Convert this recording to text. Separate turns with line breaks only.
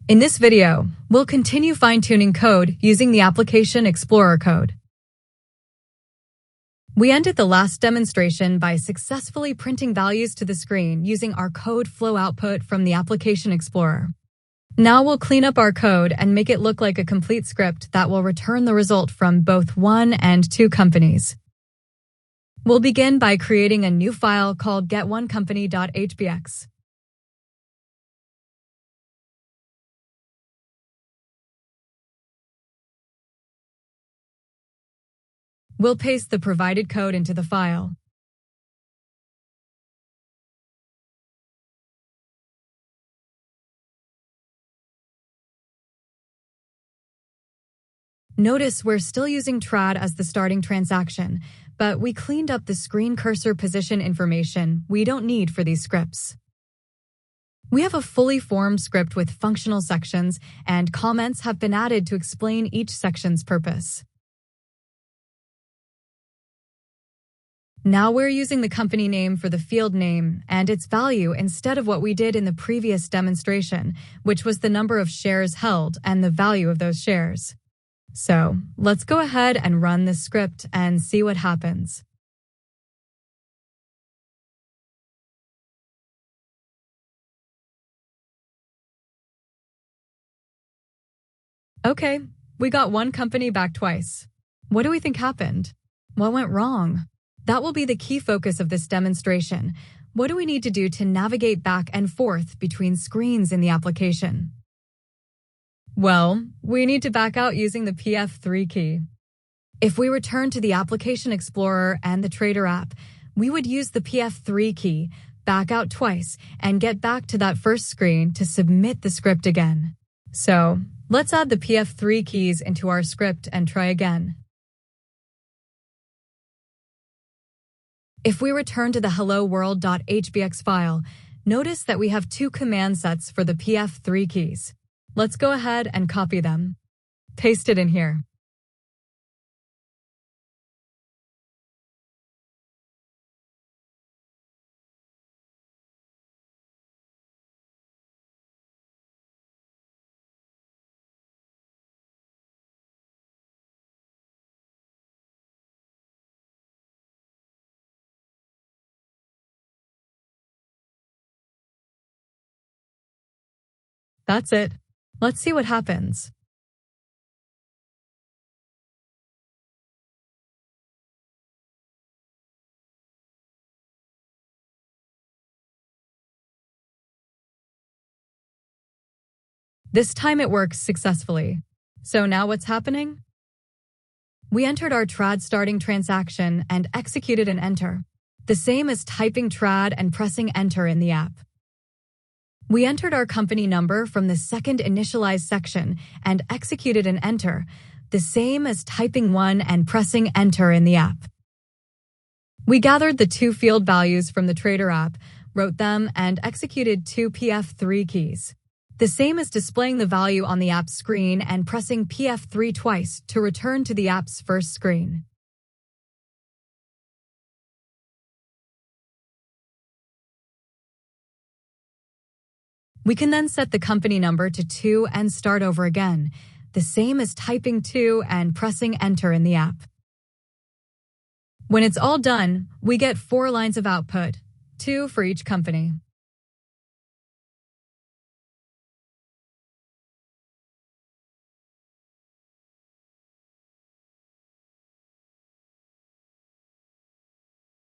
In this video, we'll continue fine-tuning code using the Application Explorer code. We ended the last demonstration by successfully printing values to the screen using our code flow output from the Application Explorer. Now we'll clean up our code and make it look like a complete script that will return the result from both 1 and 2 companies. We'll begin by creating a new file called get1company.hbx. We'll paste the provided code into the file. Notice we're still using trad as the starting transaction, but we cleaned up the screen cursor position information we don't need for these scripts. We have a fully formed script with functional sections, and comments have been added to explain each section's purpose. Now we're using the company name for the field name and its value instead of what we did in the previous demonstration, which was the number of shares held and the value of those shares. So let's go ahead and run this script and see what happens. Okay, we got one company back twice. What do we think happened? What went wrong? That will be the key focus of this demonstration. What do we need to do to navigate back and forth between screens in the application? Well, we need to back out using the PF3 key. If we return to the Application Explorer and the Trader app, we would use the PF3 key, back out twice, and get back to that first screen to submit the script again. So, let's add the PF3 keys into our script and try again. If we return to the hello world.hbx file, notice that we have 2 command sets for the PF3 keys. Let's go ahead and copy them. Paste it in here. That's it. Let's see what happens. This time it works successfully. So now what's happening? We entered our trad starting transaction and executed an enter, the same as typing trad and pressing enter in the app. We entered our company number from the second initialized section and executed an enter, the same as typing 1 and pressing enter in the app. We gathered the 2 field values from the Trader app, wrote them, and executed 2 PF3 keys, the same as displaying the value on the app screen and pressing PF3 twice to return to the app's first screen. We can then set the company number to 2 and start over again, the same as typing 2 and pressing enter in the app. When it's all done, we get 4 lines of output, 2 for each company.